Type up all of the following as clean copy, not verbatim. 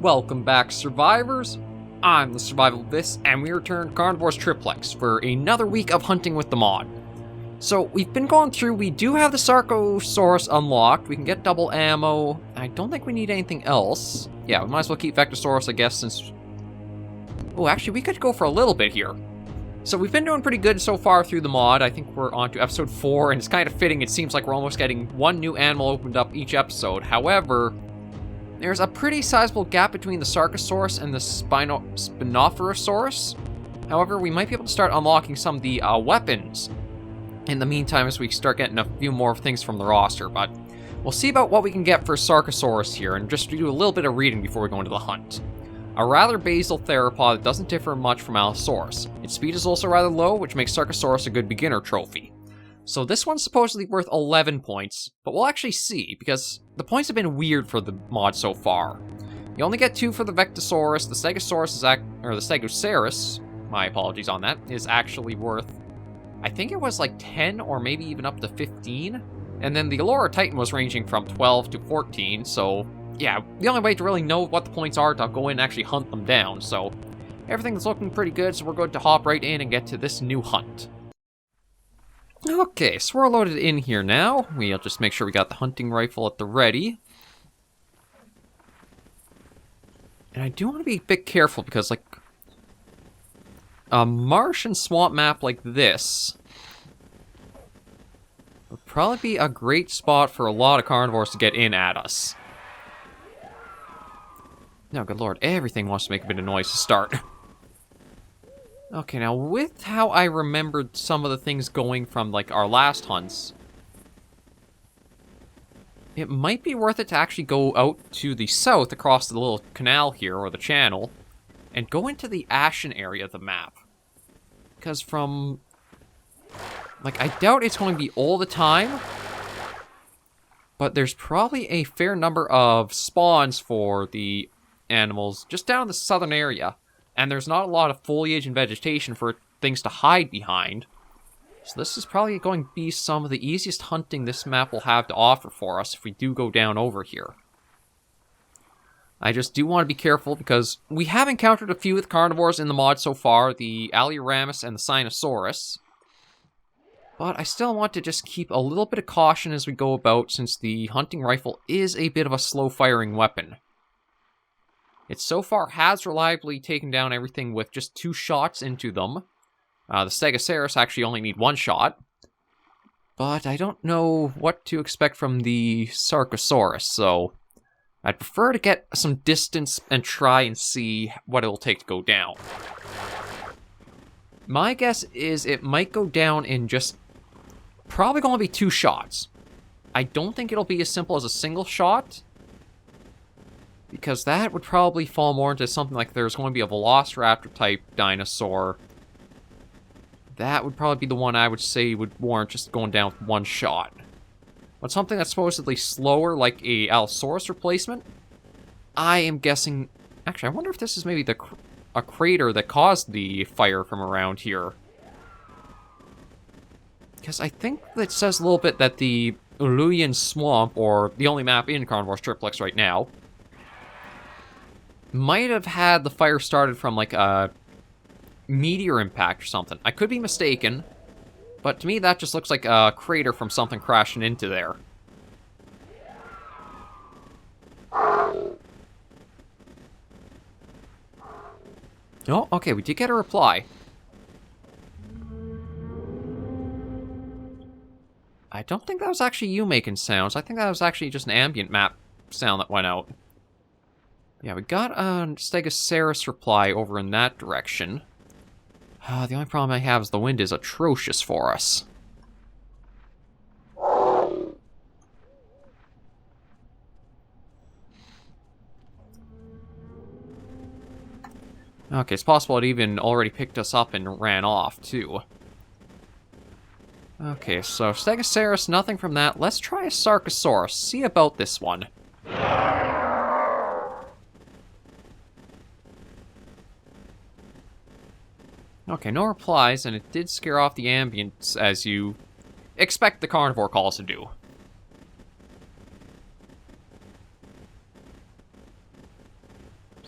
Welcome back, survivors. I'm the SurvivalVis, and we return to Carnivores Triplex for another week of hunting with the mod. So, we've been going through, we do have the Sarcosaurus unlocked, we can get double ammo, I don't think we need anything else. Yeah, we might as well keep Vectosaurus, I guess, since... Oh, actually, we could go for a little bit here. So we've been doing pretty good so far through the mod. I think we're on to episode 4, and it's kind of fitting. It seems like we're almost getting one new animal opened up each episode. However, there's a pretty sizable gap between the Sarcosaurus and the Spinosaurus. However, we might be able to start unlocking some of the weapons in the meantime as we start getting a few more things from the roster. But we'll see about what we can get for Sarcosaurus here, and just do a little bit of reading before we go into the hunt. A rather basal theropod that doesn't differ much from Allosaurus. Its speed is also rather low, which makes Sarcosaurus a good beginner trophy. So this one's supposedly worth 11 points, but we'll actually see, because the points have been weird for the mod so far. You only get 2 for the Vectosaurus, the Stegosaurus the Stegosaurus, my apologies on that, is actually worth, I think it was like 10 or maybe even up to 15, and then the Allura Titan was ranging from 12 to 14, so... yeah, the only way to really know what the points are to go in and actually hunt them down, so everything's looking pretty good, so we're going to hop right in and get to this new hunt. Okay, so we're loaded in here now. We'll just make sure we got the hunting rifle at the ready. And I do want to be a bit careful because, like, a marsh and swamp map like this would probably be a great spot for a lot of carnivores to get in at us. No, good lord, everything wants to make a bit of noise to start. Okay, now with how I remembered some of the things going from, like, our last hunts, it might be worth it to actually go out to the south across the little canal here, or the channel, and go into the Ashen area of the map. Because from... like, I doubt it's going to be all the time, but there's probably a fair number of spawns for the animals just down in the southern area, and there's not a lot of foliage and vegetation for things to hide behind, so this is probably going to be some of the easiest hunting this map will have to offer for us if we do go down over here. I just do want to be careful because we have encountered a few with carnivores in the mod so far, the Allosaurus and the Spinosaurus, but I still want to just keep a little bit of caution as we go about since the hunting rifle is a bit of a slow firing weapon. It so far has reliably taken down everything with just 2 shots into them. The Stegosaurus actually only need 1 shot. But I don't know what to expect from the Sarcosaurus, so I'd prefer to get some distance and try and see what it'll take to go down. My guess is it might go down in just probably going to be 2 shots. I don't think it'll be as simple as a single shot, because that would probably fall more into something like there's going to be a Velociraptor-type dinosaur. That would probably be the one I would say would warrant just going down with 1 shot. But something that's supposedly slower, like a Allosaurus replacement, I am guessing... actually, I wonder if this is maybe a crater that caused the fire from around here. Because I think that says a little bit that the Uluyan Swamp, or the only map in Carnivores Triplex right now, might have had the fire started from, like, a meteor impact or something. I could be mistaken, but to me that just looks like a crater from something crashing into there. Oh, okay, we did get a reply. I don't think that was actually you making sounds. I think that was actually just an ambient map sound that went out. Yeah, we got a Stegosaurus reply over in that direction. The only problem I have is the wind is atrocious for us. Okay, it's possible it even already picked us up and ran off, too. Okay, so Stegosaurus, nothing from that. Let's try a Sarcosaurus. See about this one. Okay, no replies, and it did scare off the ambience, as you expect the carnivore calls to do.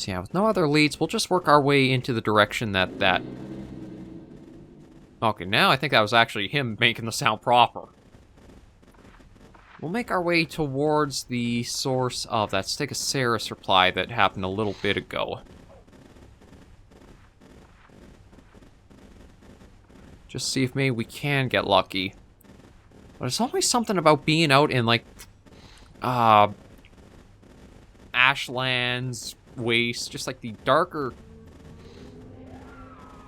So yeah, with no other leads, we'll just work our way into the direction that... Okay, now I think that was actually him making the sound proper. We'll make our way towards the source of that Stegosaurus reply that happened a little bit ago. Just see if maybe we can get lucky. But it's always something about being out in, like, ashlands, wastes, just like the darker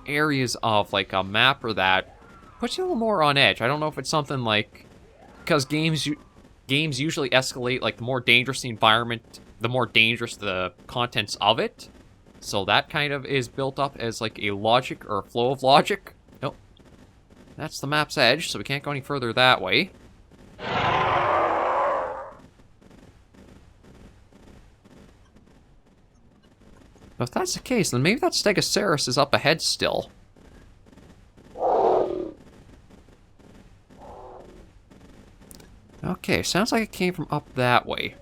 areas of, like, a map or that puts you a little more on edge. I don't know if it's something like... Because games usually escalate, like, the more dangerous the environment, the more dangerous the contents of it. So that kind of is built up as, like, a logic or a flow of logic. Nope. That's the map's edge, so we can't go any further that way. But if that's the case, then maybe that Stegosaurus is up ahead still. Okay, sounds like it came from up that way.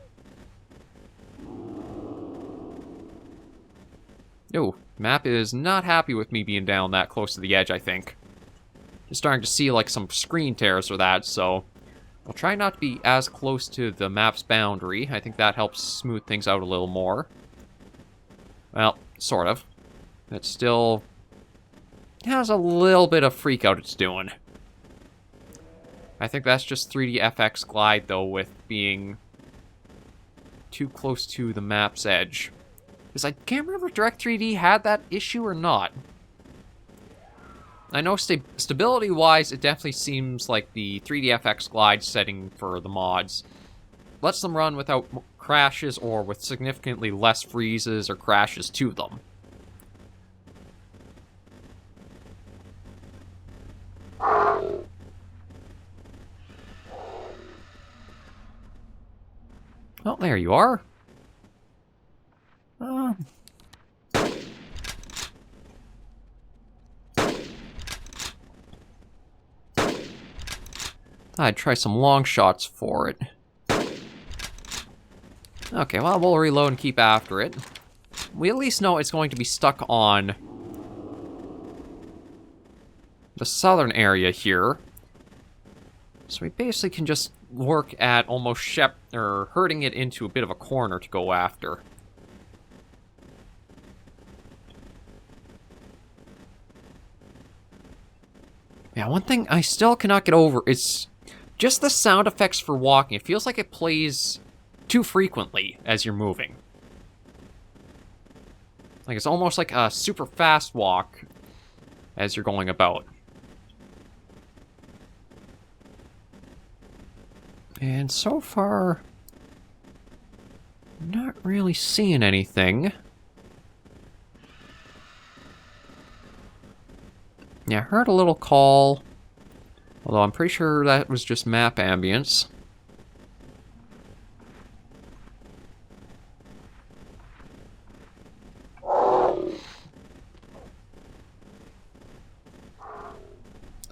Ooh, map is not happy with me being down that close to the edge, I think. Just starting to see, like, some screen tears or that, so... I'll try not to be as close to the map's boundary. I think that helps smooth things out a little more. Well, sort of. It still has a little bit of freak out it's doing. I think that's just 3D FX glide, though, with being too close to the map's edge. Because I can't remember if Direct 3D had that issue or not. I know stability-wise, it definitely seems like the 3D FX glide setting for the mods lets them run without crashes or with significantly less freezes or crashes to them. Well, there you are. I'd try some long shots for it. Okay, well, we'll reload and keep after it. We at least know it's going to be stuck on the southern area here. So we basically can just work at almost herding it into a bit of a corner to go after. Yeah, one thing I still cannot get over is just the sound effects for walking. It feels like it plays too frequently as you're moving. Like it's almost like a super fast walk as you're going about. And so far, not really seeing anything. Yeah, I heard a little call. Although I'm pretty sure that was just map ambience.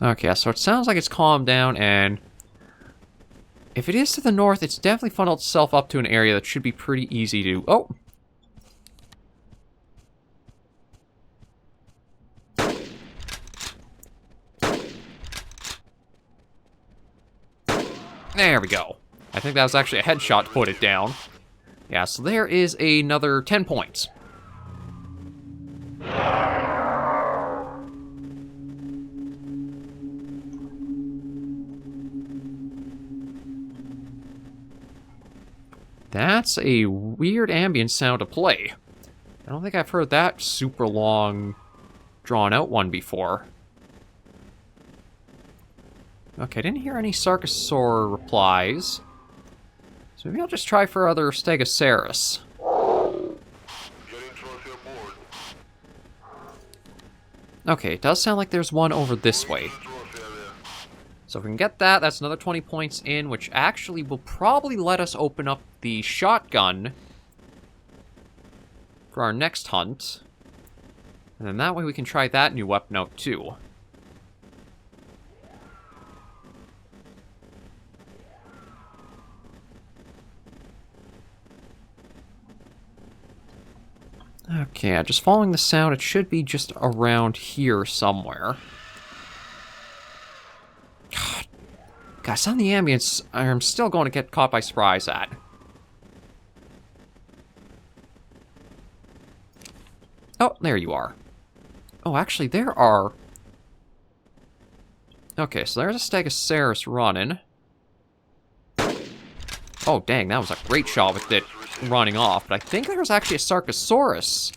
Okay, so it sounds like it's calmed down, and if it is to the north, it's definitely funneled itself up to an area that should be pretty easy to... Oh! There we go. I think that was actually a headshot to put it down. Yeah, so there is another 10 points. That's a weird ambient sound to play. I don't think I've heard that super long, drawn-out one before. Okay, I didn't hear any Sarcosaurus replies. So maybe I'll just try for other Stegosaurus. Okay, it does sound like there's one over this way. So if we can get that, that's another 20 points in, which actually will probably let us open up the shotgun for our next hunt. And then that way we can try that new weapon out too. Okay, just following the sound, it should be just around here somewhere. God, guys, on the ambience, I'm still going to get caught by surprise at. Oh, there you are. Oh, actually, there are... Okay, so there's a Stegosaurus running. Oh, dang, that was a great shot with it running off. But I think there was actually a Sarcosaurus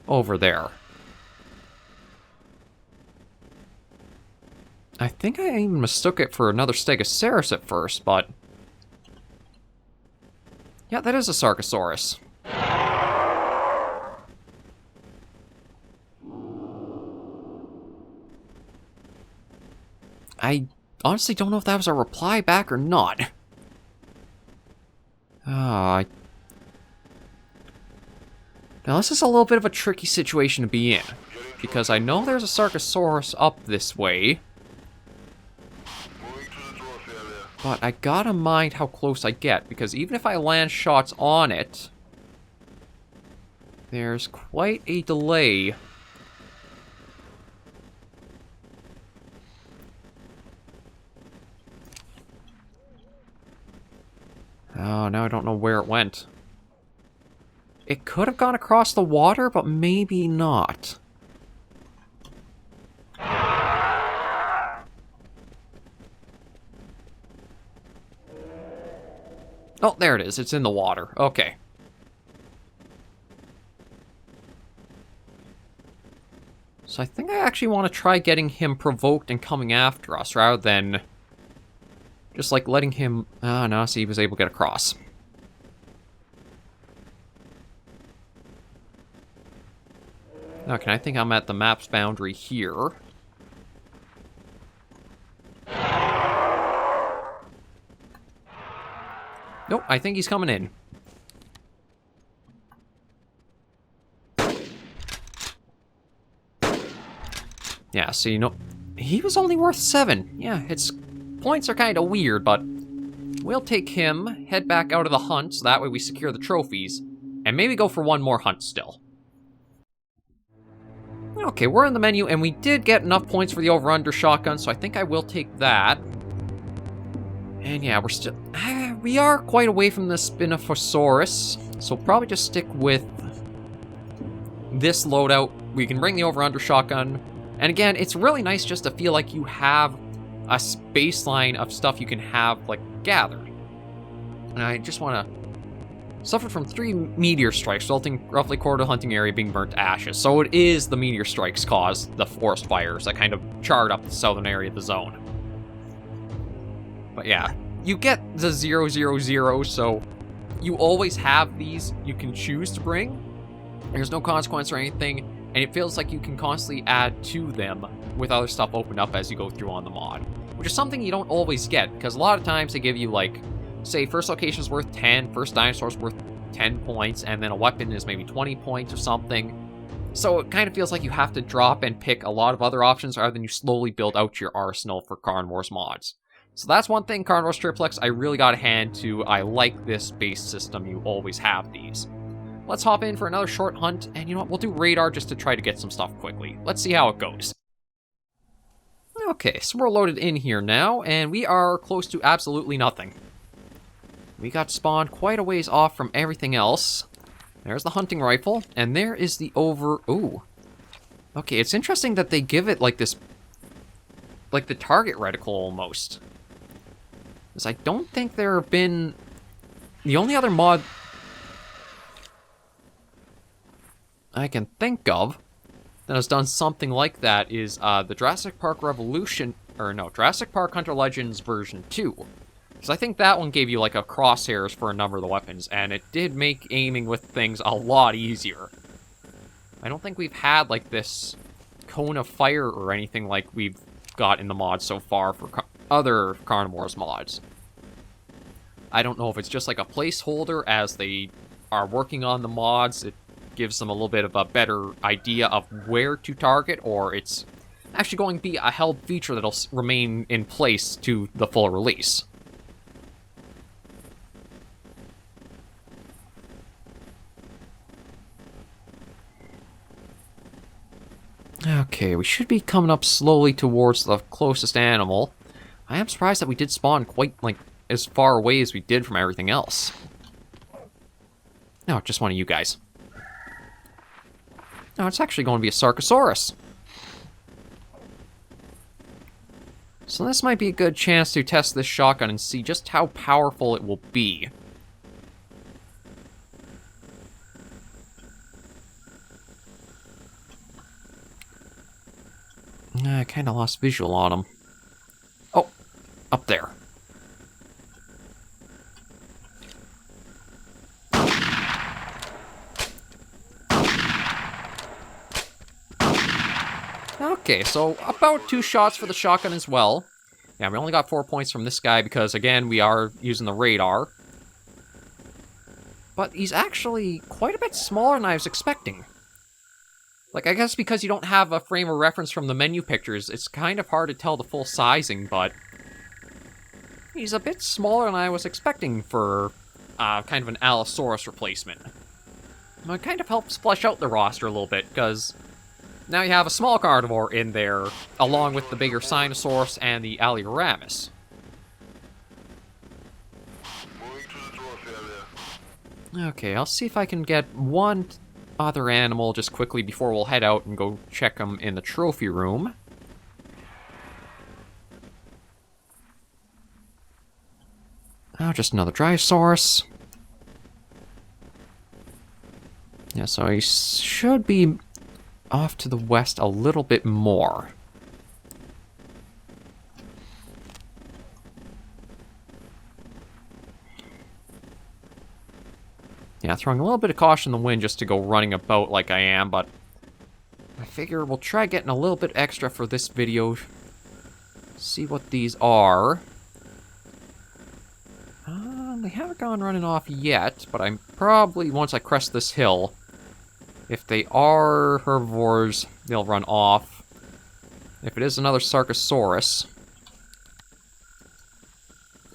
over there. I think I even mistook it for another Stegosaurus at first, but... Yeah, that is a Sarcosaurus. I honestly don't know if that was a reply back or not. Now this is a little bit of a tricky situation to be in, because I know there's a Sarcosaurus up this way, but I gotta mind how close I get, because even if I land shots on it, there's quite a delay. Oh, now I don't know where it went. It could have gone across the water, but maybe not. Oh, there it is. It's in the water. Okay. So I think I actually want to try getting him provoked and coming after us, rather than just, like, letting him... Ah, no, see, he was able to get across. Okay, I think I'm at the map's boundary here. Nope, I think he's coming in. Yeah, so you know, he was only worth 7. Yeah, its points are kind of weird, but we'll take him, head back out of the hunt, so that way we secure the trophies, and maybe go for one more hunt still. Okay, we're in the menu, and we did get enough points for the over-under shotgun, so I think I will take that. And yeah, we're still... we are quite away from the Spinosaurus, so we'll probably just stick with this loadout. We can bring the over-under shotgun. And again, it's really nice just to feel like you have a baseline of stuff you can have, like, gathered. And I just want to... Suffered from 3 meteor strikes, resulting roughly quarter of the hunting area being burnt to ashes. So it is the meteor strikes caused the forest fires that kind of charred up the southern area of the zone. But yeah, you get the 000, so you always have these you can choose to bring. There's no consequence or anything, and it feels like you can constantly add to them with other stuff opened up as you go through on the mod. Which is something you don't always get, because a lot of times they give you, like, say, first location is worth 10, first dinosaur is worth 10 points, and then a weapon is maybe 20 points or something. So it kind of feels like you have to drop and pick a lot of other options rather than you slowly build out your arsenal for Carnivores mods. So that's one thing, Carnivores Triplex, I really got a hand to. I like this base system. You always have these. Let's hop in for another short hunt, and you know what, we'll do radar just to try to get some stuff quickly. Let's see how it goes. Okay, so we're loaded in here now, and we are close to absolutely nothing. We got spawned quite a ways off from everything else. There's the hunting rifle, and there is the Ooh. Okay, it's interesting that they give it like this... like the target reticle almost. Because I don't think there have been... The only other mod I can think of that has done something like that is the Jurassic Park Revolution... Or no, Jurassic Park Hunter Legends version 2. Because I think that one gave you, like, a crosshairs for a number of the weapons, and it did make aiming with things a lot easier. I don't think we've had, like, this cone of fire or anything like we've got in the mod so far for other Carnivores mods. I don't know if it's just, like, a placeholder as they are working on the mods. It gives them a little bit of a better idea of where to target, or it's actually going to be a held feature that'll remain in place to the full release. Okay, we should be coming up slowly towards the closest animal. I am surprised that we did spawn quite, like, as far away as we did from everything else. No, just one of you guys. No, it's actually going to be a Sarcosaurus. So this might be a good chance to test this shotgun and see just how powerful it will be. I kind of lost visual on him. Oh, up there. Okay, so about 2 shots for the shotgun as well. Yeah, we only got 4 points from this guy because, again, we are using the radar. But he's actually quite a bit smaller than I was expecting. Like, I guess because you don't have a frame of reference from the menu pictures, it's kind of hard to tell the full sizing, but he's a bit smaller than I was expecting for kind of an Allosaurus replacement. It kind of helps flesh out the roster a little bit, because now you have a small carnivore in there, along with the bigger Sinosaurus and the Allosaurus. Okay, I'll see if I can get one other animal just quickly before we'll head out and go check them in the trophy room. Oh, just another dryosaurus. Yeah, so he should be off to the west a little bit more. Yeah, throwing a little bit of caution in the wind just to go running about like I am, but I figure we'll try getting a little bit extra for this video. See what these are. They haven't gone running off yet, but I'm probably, once I crest this hill, if they are herbivores, they'll run off. If it is another Sarcosaurus...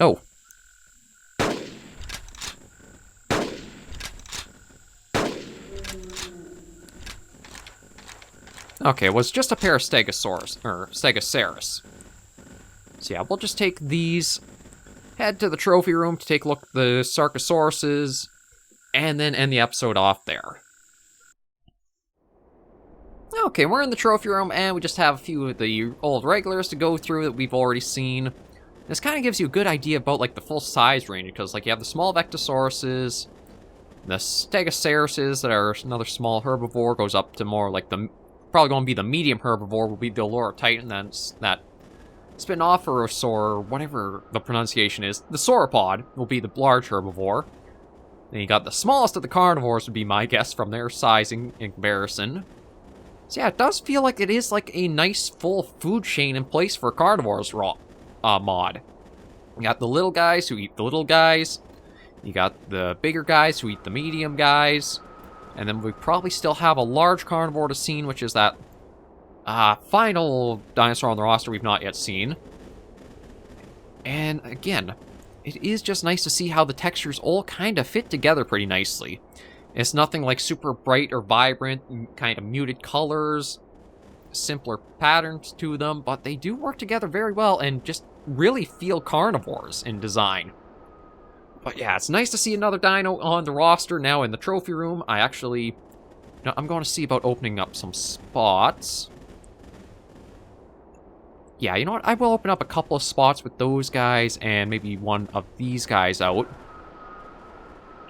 Oh. Okay, it was just a pair of Stegosaurus, or Stegosaurus. So yeah, we'll just take these, head to the trophy room to take a look at the Sarcosauruses, and then end the episode off there. Okay, we're in the trophy room, and we just have a few of the old regulars to go through that we've already seen. This kind of gives you a good idea about, like, the full size range, because, like, you have the small Vectosauruses, the Stegosauruses that are another small herbivore, goes up to more, like, the... Probably going to be the medium herbivore, will be the Allura Titan, that's that Spinosaurus, or whatever the pronunciation is. The sauropod will be the large herbivore. Then you got the smallest of the carnivores, would be my guess from their sizing in comparison. So yeah, it does feel like it is like a nice full food chain in place for a carnivores mod. You got the little guys who eat the little guys. You got the bigger guys who eat the medium guys. And then we probably still have a large carnivore to see, which is that final dinosaur on the roster we've not yet seen. And again, it is just nice to see how the textures all kind of fit together pretty nicely. It's nothing like super bright or vibrant, kind of muted colors, simpler patterns to them, but they do work together very well and just really feel carnivores in design. But yeah, it's nice to see another dino on the roster now in the trophy room. I'm going to see about opening up some spots. Yeah, you know what? I will open up a couple of spots with those guys and maybe one of these guys out.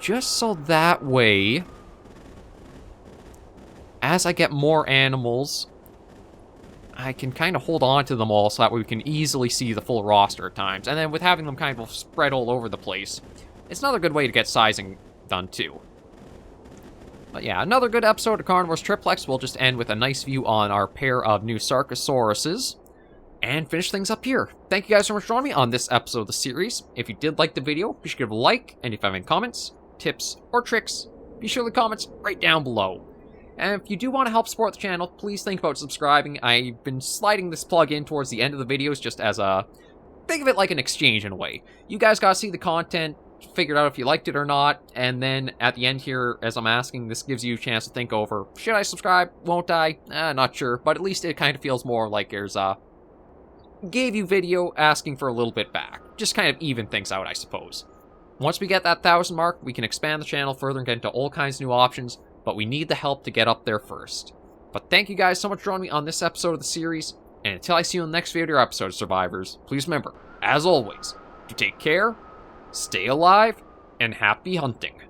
Just so that way, as I get more animals, I can kind of hold on to them all so that way we can easily see the full roster at times. And then with having them kind of spread all over the place, it's another good way to get sizing done too. But yeah, another good episode of Carnivores Triplex. We'll just end with a nice view on our pair of new Sarcosauruses and finish things up here. Thank you guys so much for joining me on this episode of the series. If you did like the video, be sure to give a like, and if you have any comments, tips, or tricks, be sure to leave comments right down below. And if you do want to help support the channel, please think about subscribing. I've been sliding this plug in towards the end of the videos just as a... think of it like an exchange in a way. You guys gotta see the content, figure out if you liked it or not. And then at the end here, as I'm asking, this gives you a chance to think over, should I subscribe? Won't I? Not sure. But at least it kind of feels more like there's gave you video asking for a little bit back. Just kind of even things out, I suppose. Once we get that 1,000 mark, we can expand the channel further and get into all kinds of new options, but we need the help to get up there first. But thank you guys so much for joining me on this episode of the series, and until I see you in the next video or episode, Survivors, please remember, as always, to take care, stay alive, and happy hunting.